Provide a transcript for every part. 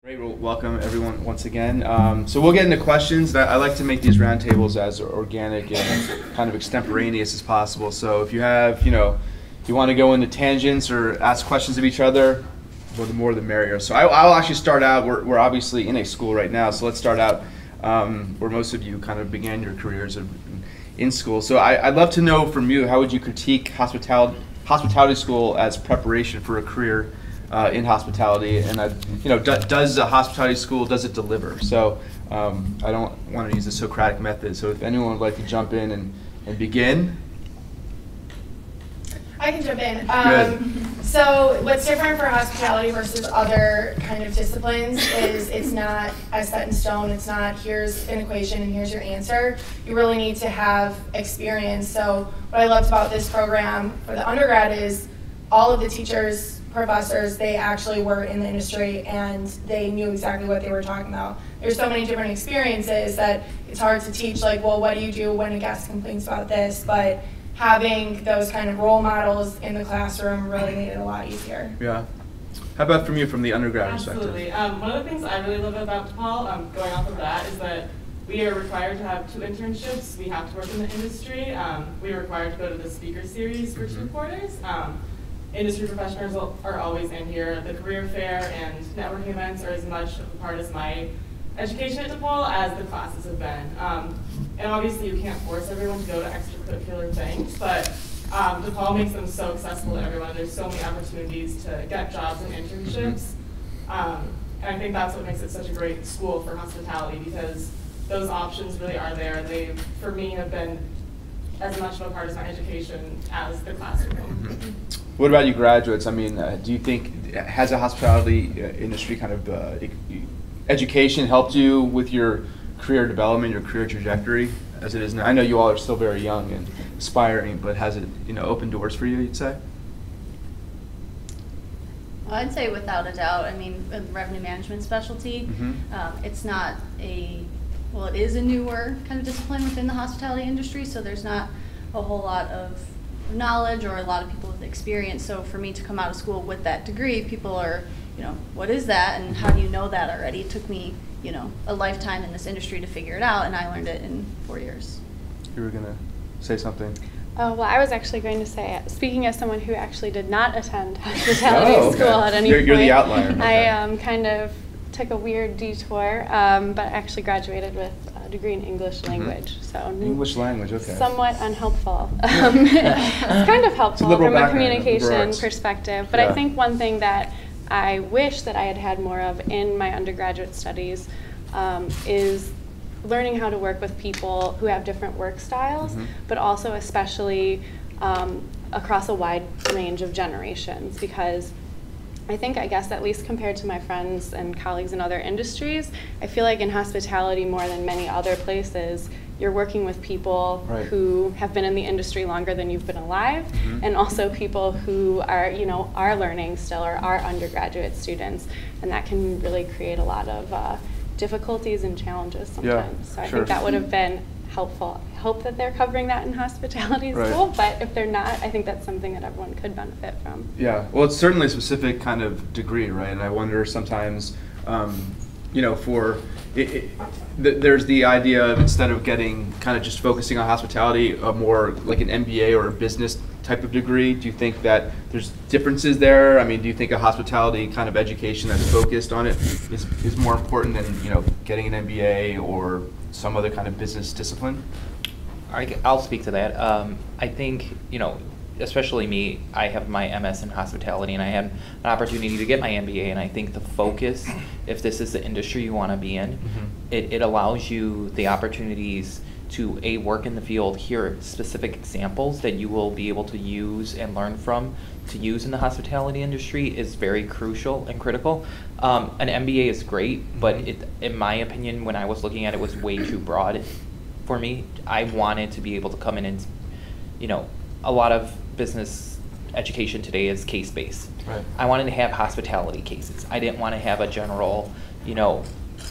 Great, well, welcome everyone once again. So we'll get into questions. I like to make these roundtables as organic and kind of extemporaneous as possible. So if you have, if you want to go into tangents or ask questions of each other, well, the more the merrier. So I'll actually start out, we're obviously in a school right now, so let's start out where most of you kind of began your careers in school. So I'd love to know from you, how would you critique hospitality school as preparation for a career in hospitality, and does a hospitality school, does it deliver? So I don't want to use the Socratic method, so if anyone would like to jump in and begin. I can jump in. So what's different for hospitality versus other kind of disciplines is it's not as set in stone. It's not here's an equation and here's your answer. You really need to have experience. So what I loved about this program for the undergrad is all of the teachers, professors, they actually were in the industry and they knew exactly what they were talking about. There's so many different experiences that it's hard to teach, like, well, what do you do when a guest complains about this? But having those kind of role models in the classroom really made it a lot easier. Yeah. How about from you, from the undergrad Absolutely. perspective? One of the things I really love about DePaul, going off of that, is that we are required to have 2 internships. We have to work in the industry. We are required to go to the speaker series for 2 quarters. Industry professionals are always in here. The career fair and networking events are as much a part as my education at DePaul as the classes have been. And obviously you can't force everyone to go to extracurricular things, but DePaul makes them so accessible to everyone. There's so many opportunities to get jobs and internships. And I think that's what makes it such a great school for hospitality, because those options really are there. They, for me, have been as much of a part of my education as the classroom. What about you graduates? I mean, do you think, has a hospitality industry kind of education helped you with your career development, your career trajectory as it is now? I know you all are still very young and aspiring, but has it opened doors for you, you'd say? Well, I'd say without a doubt. I mean, with revenue management specialty, it's not well, it is a newer kind of discipline within the hospitality industry, so there's not a whole lot of knowledge or a lot of people with experience. So for me to come out of school with that degree, people are, what is that and how do you know that already? It took me, a lifetime in this industry to figure it out, and I learned it in 4 years. You were going to say something? Oh, well, I was actually going to say, speaking as someone who actually did not attend hospitality school at any point. You're the outlier. Okay. I kind of took a weird detour, but actually graduated with a degree in English language. So English language, okay. Somewhat unhelpful. It's kind of helpful from a communication perspective, but yeah. I think one thing that I wish that I had had more of in my undergraduate studies is learning how to work with people who have different work styles, but also especially across a wide range of generations, because I guess at least compared to my friends and colleagues in other industries, I feel like in hospitality more than many other places, you're working with people who have been in the industry longer than you've been alive, and also people who are, are learning still or are undergraduate students, and that can really create a lot of difficulties and challenges sometimes. So I think that would have been helpful. I hope that they're covering that in hospitality school, but if they're not, I think that's something that everyone could benefit from. Yeah, well, it's certainly a specific kind of degree, right? And I wonder sometimes, there's the idea of, instead of getting kind of just focusing on hospitality, a more like an MBA or a business type of degree. Do you think that there's differences there? I mean, do you think a hospitality kind of education that's focused on it is more important than getting an MBA or some other kind of business discipline? I'll speak to that. I think, especially me, I have my MS in hospitality, and I had an opportunity to get my MBA, and I think the focus, if this is the industry you want to be in, it allows you the opportunities to work in the field, hear specific examples that you will be able to use and learn from to use in the hospitality industry is very crucial and critical. An MBA is great, but in my opinion, when I was looking at it, was way too broad for me. I wanted to be able to come in and, a lot of business education today is case-based. Right. I wanted to have hospitality cases. I didn't want to have a general,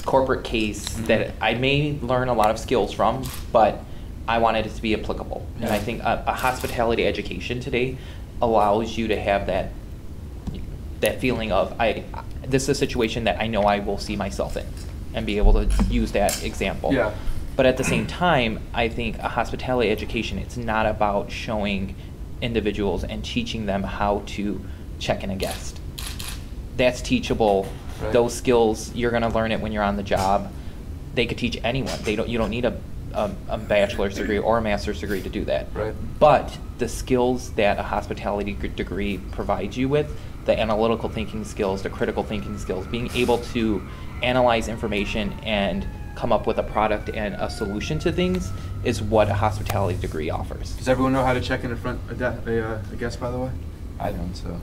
corporate case that I may learn a lot of skills from, but I wanted it to be applicable. Yeah. And I think a hospitality education today allows you to have that feeling of this is a situation that I know I will see myself in and be able to use that example. Yeah. But at the same time, I think a hospitality education, it's not about showing individuals and teaching them how to check in a guest. That's teachable. Right. Those skills, you're going to learn it when you're on the job. They could teach anyone. You don't need a bachelor's degree or a master's degree to do that. Right. But the skills that a hospitality degree provides you with, the analytical thinking skills, the critical thinking skills, being able to analyze information and come up with a product and a solution to things is what a hospitality degree offers. Does everyone know how to check in a guest, by the way? I don't, so.